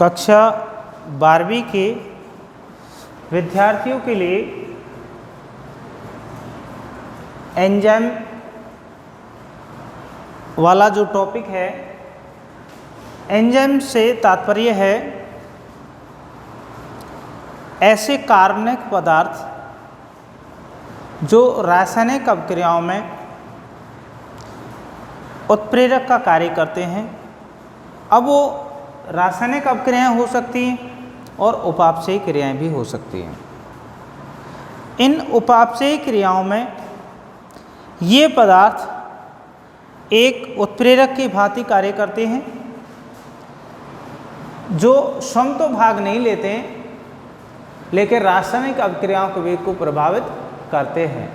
कक्षा 12वीं के विद्यार्थियों के लिए एंजाइम वाला जो टॉपिक है, एंजाइम से तात्पर्य है ऐसे कार्बनिक पदार्थ जो रासायनिक अभिक्रियाओं में उत्प्रेरक का कार्य करते हैं। अब वो रासायनिक अभिक्रियाएं हो सकती हैं और उपापचयी क्रियाएं भी हो सकती हैं। इन उपापचयी क्रियाओं में ये पदार्थ एक उत्प्रेरक की भांति कार्य करते हैं जो स्वयं तो भाग नहीं लेते हैं लेकिन रासायनिक अभिक्रियाओं के वेग को प्रभावित करते हैं।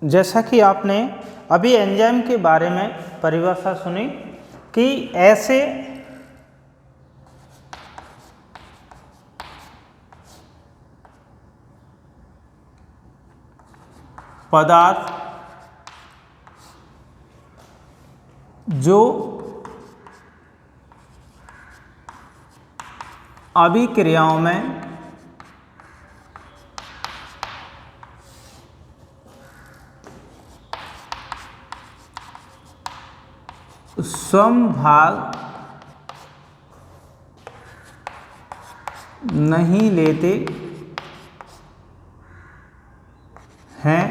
जैसा कि आपने अभी एंजाइम के बारे में परिभाषा सुनी कि ऐसे पदार्थ जो अभिक्रियाओं में समभाग नहीं लेते हैं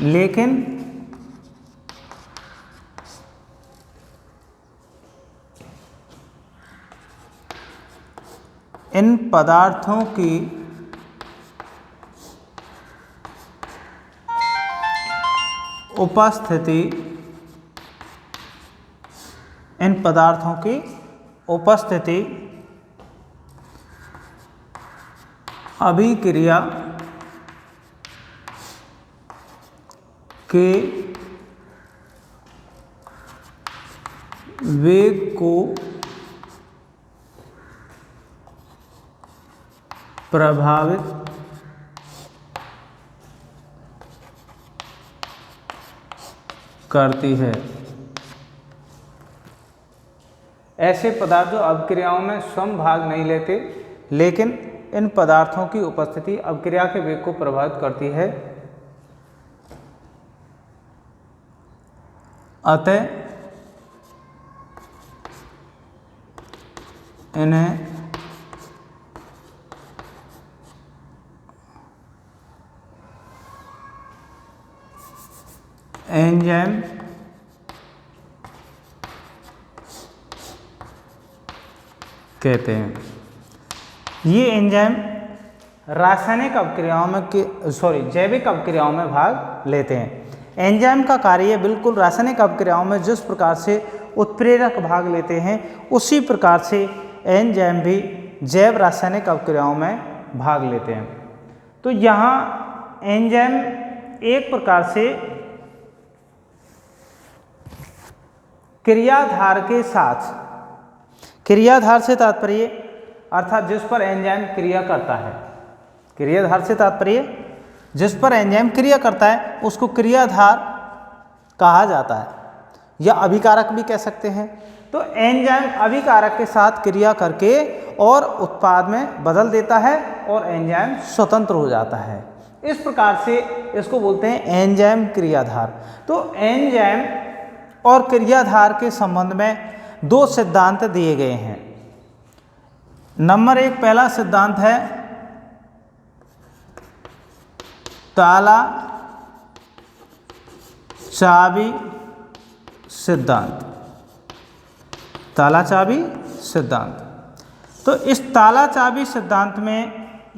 लेकिन इन पदार्थों की उपस्थिति अभिक्रिया के वेग को प्रभावित करती है। ऐसे पदार्थ जो अभिक्रियाओं में स्वयं भाग नहीं लेते लेकिन इन पदार्थों की उपस्थिति अभिक्रिया के वेग को प्रभावित करती है, अतः इन्हें एंजाइम कहते हैं। ये एंजाइम रासायनिक अभिक्रियाओं में जैविक अभिक्रियाओं में भाग लेते हैं। एंजाइम का कार्य बिल्कुल रासायनिक अभिक्रियाओं में जिस प्रकार से उत्प्रेरक भाग लेते हैं उसी प्रकार से एंजाइम भी जैव रासायनिक अभिक्रियाओं में भाग लेते हैं। तो यहाँ एंजाइम एक प्रकार से क्रियाधार के साथ, क्रियाधार से तात्पर्य अर्थात जिस पर एंजाइम क्रिया करता है, क्रियाधार से तात्पर्य जिस पर एंजाइम क्रिया करता है उसको क्रियाधार कहा जाता है या अभिकारक भी कह सकते हैं। तो एंजाइम अभिकारक के साथ क्रिया करके और उत्पाद में बदल देता है और एंजाइम स्वतंत्र हो जाता है। इस प्रकार से इसको बोलते हैं एंजाइम क्रियाधार। तो एंजाइम और क्रियाधार के संबंध में दो सिद्धांत दिए गए हैं। नंबर 1 पहला सिद्धांत है ताला चाबी सिद्धांत। ताला चाबी सिद्धांत। तो इस ताला चाबी सिद्धांत में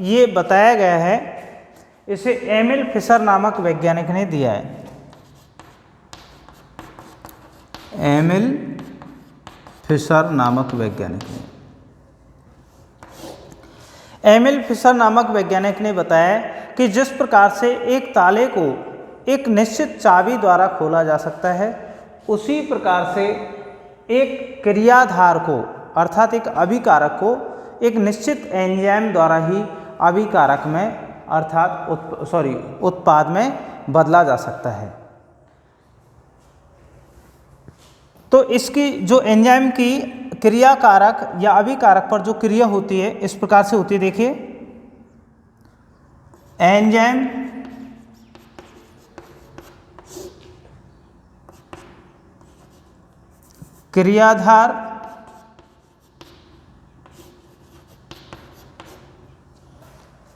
ये बताया गया है, इसे एमिल फिशर नामक वैज्ञानिक ने दिया है। एमिल फिशर नामक वैज्ञानिक ने एमिल फिशर नामक वैज्ञानिक ने बताया कि जिस प्रकार से एक ताले को एक निश्चित चाबी द्वारा खोला जा सकता है उसी प्रकार से एक क्रियाधार को अर्थात एक अभिकारक को एक निश्चित एंजाइम द्वारा ही अभिकारक में अर्थात उत्पाद में बदला जा सकता है। तो इसकी जो एंजाइम की क्रिया कारक या अभिकारक पर जो क्रिया होती है इस प्रकार से होती है। देखिए, एंजाइम क्रियाधार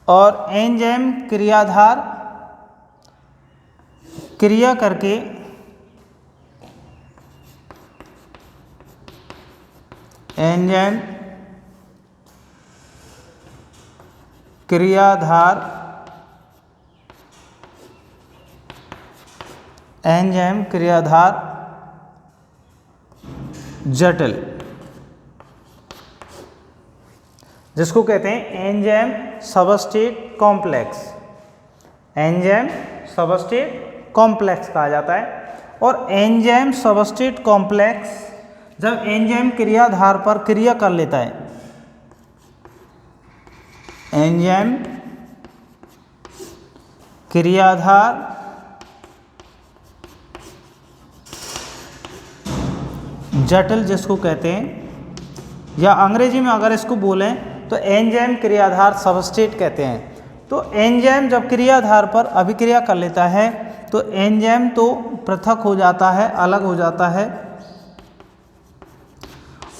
और एंजाइम क्रियाधार क्रिया करके एंजाइम क्रियाधार जटिल, जिसको कहते हैं enzyme substrate complex. Enzyme substrate complex कहा जाता है। और एंजाइम सबस्ट्रेट कॉम्प्लेक्स जब एंजाइम क्रियाधार पर क्रिया कर लेता है, एंजाइम क्रियाधार जटिल जिसको कहते हैं, या अंग्रेजी में अगर इसको बोलें तो एंजाइम क्रियाधार सबस्ट्रेट कहते हैं। तो एंजाइम जब क्रियाधार पर अभिक्रिया कर लेता है तो एंजाइम तो पृथक हो जाता है, अलग हो जाता है,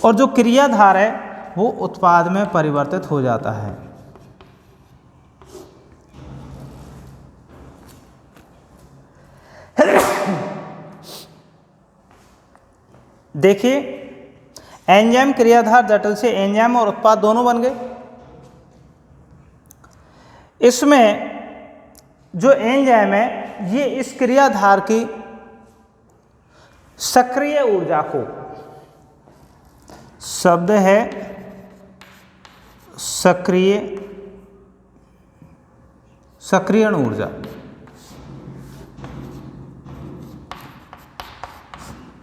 और जो क्रियाधार है वो उत्पाद में परिवर्तित हो जाता है। देखिए, एंजाइम क्रियाधार जटिल से एंजाइम और उत्पाद दोनों बन गए। इसमें जो एंजाइम है ये इस क्रियाधार की सक्रिय ऊर्जा को, शब्द है सक्रियण ऊर्जा,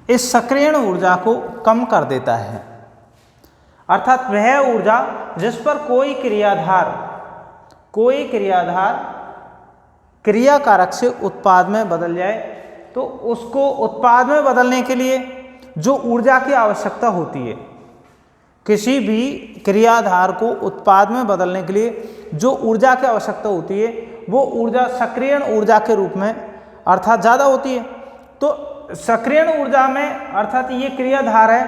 इस सक्रियण ऊर्जा को कम कर देता है। अर्थात वह ऊर्जा जिस पर कोई क्रियाधार क्रिया कारक से उत्पाद में बदल जाए, तो उसको उत्पाद में बदलने के लिए जो ऊर्जा की आवश्यकता होती है, किसी भी क्रियाधार को उत्पाद में बदलने के लिए जो ऊर्जा की आवश्यकता होती है वो ऊर्जा सक्रियण ऊर्जा के रूप में अर्थात ज़्यादा होती है। तो सक्रियण ऊर्जा में अर्थात ये क्रियाधार है,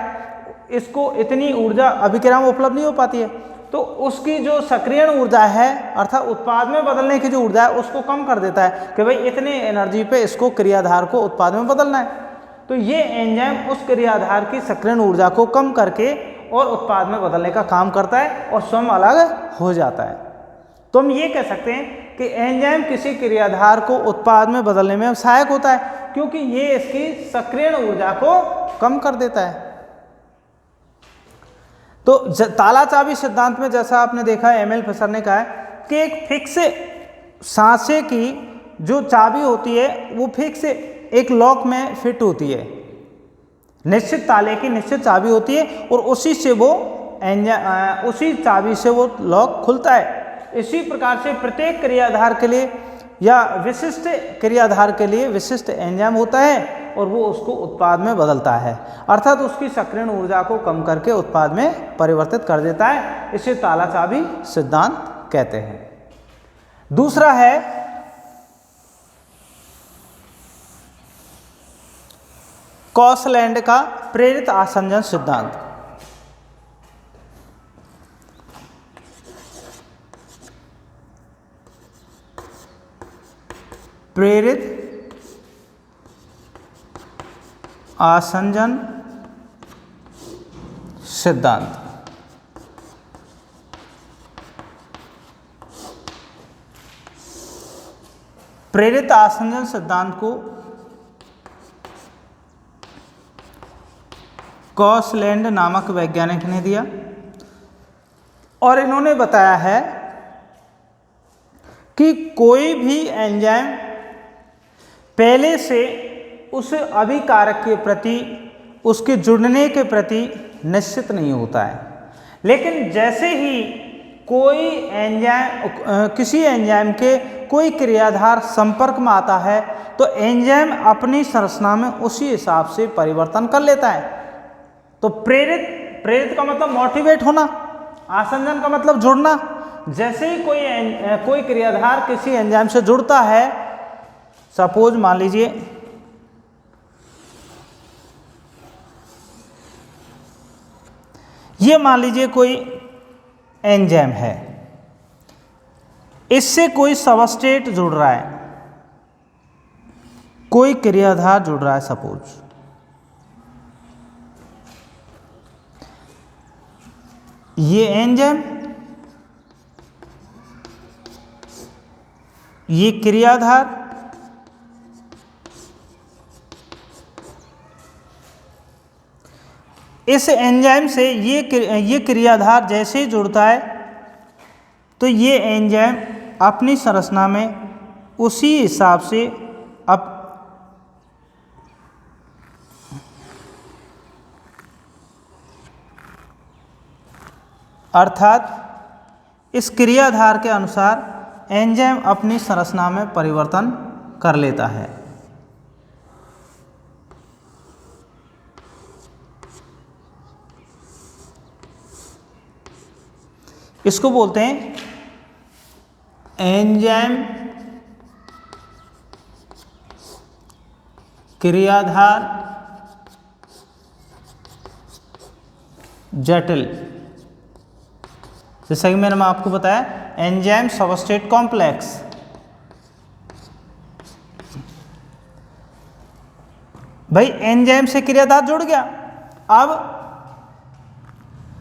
इसको इतनी ऊर्जा अभिक्रिया में उपलब्ध नहीं हो पाती है, तो उसकी जो सक्रियण ऊर्जा है अर्थात उत्पाद में बदलने की जो ऊर्जा है उसको कम कर देता है कि भाई इतने एनर्जी पे इसको क्रियाधार को उत्पाद में बदलना है। तो ये एंजाइम उस क्रियाधार की सक्रियण ऊर्जा को कम करके और उत्पाद में बदलने का काम करता है और स्वयं अलग हो जाता है। तो हम ये कह सकते हैं कि एंजाइम किसी क्रियाधार को उत्पाद में बदलने में सहायक होता है, क्योंकि ये इसकी सक्रियण ऊर्जा को कम कर देता है। तो ताला चाबी सिद्धांत में जैसा आपने देखा है, एमएल फिशर ने कहा है कि एक फिक्स सांचे की जो चाबी होती है वो फिक्स एक लॉक में फिट होती है, निश्चित ताले की निश्चित चाबी होती है और उसी से वो उसी चाबी से वो लॉक खुलता है। इसी प्रकार से प्रत्येक क्रियाधार के लिए या विशिष्ट क्रियाधार के लिए विशिष्ट एंजाइम होता है और वो उसको उत्पाद में बदलता है, अर्थात उसकी सक्रियण ऊर्जा को कम करके उत्पाद में परिवर्तित कर देता है। इसे ताला चाबी सिद्धांत कहते हैं। दूसरा है कॉसलैंड का प्रेरित आसंजन सिद्धांत। प्रेरित आसंजन सिद्धांत। प्रेरित आसंजन सिद्धांत को कॉसलैंड नामक वैज्ञानिक ने दिया और इन्होंने बताया है कि कोई भी एंजाइम पहले से उस अभिकारक के प्रति, उसके जुड़ने के प्रति निश्चित नहीं होता है, लेकिन जैसे ही कोई एंजाइम किसी एंजाइम के कोई क्रियाधार संपर्क में आता है तो एंजाइम अपनी संरचना में उसी हिसाब से परिवर्तन कर लेता है। तो प्रेरित प्रेरित का मतलब मोटिवेट होना, आसंजन का मतलब जुड़ना। जैसे ही कोई क्रियाधार किसी एंजाइम से जुड़ता है, सपोज मान लीजिए ये मान लीजिए कोई एंजाइम है, इससे कोई सबस्ट्रेट जुड़ रहा है, कोई क्रियाधार जुड़ रहा है, सपोज ये एंजाइम, ये क्रियाधार, इस एंजाइम से ये क्रियाधार जैसे ही जुड़ता है तो ये एंजाइम अपनी संरचना में उसी हिसाब से अर्थात इस क्रियाधार के अनुसार एंजाइम अपनी संरचना में परिवर्तन कर लेता है। इसको बोलते हैं एंजाइम क्रियाधार जटिल। जैसा कि मैंने आपको बताया, एंजाइम सबस्ट्रेट कॉम्प्लेक्स। भाई एंजाइम से क्रियाधार जुड़ गया, अब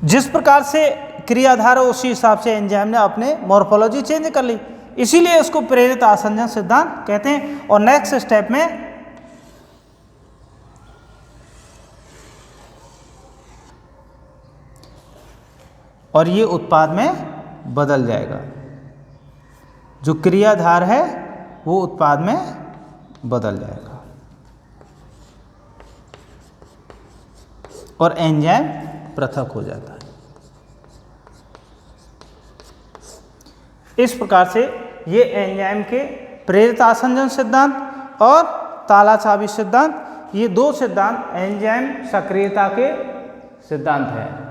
जिस प्रकार से क्रियाधार है उसी हिसाब से एंजाइम ने अपने मॉर्फोलॉजी चेंज कर ली, इसीलिए इसको प्रेरित आसंजन सिद्धांत कहते हैं। और नेक्स्ट स्टेप में और ये उत्पाद में बदल जाएगा, जो क्रियाधार है वो उत्पाद में बदल जाएगा और एंजाइम पृथक हो जाता है। इस प्रकार से ये एंजाइम के प्रेरित आसंजन सिद्धांत और ताला चाबी सिद्धांत, ये दो सिद्धांत एंजाइम सक्रियता के सिद्धांत हैं।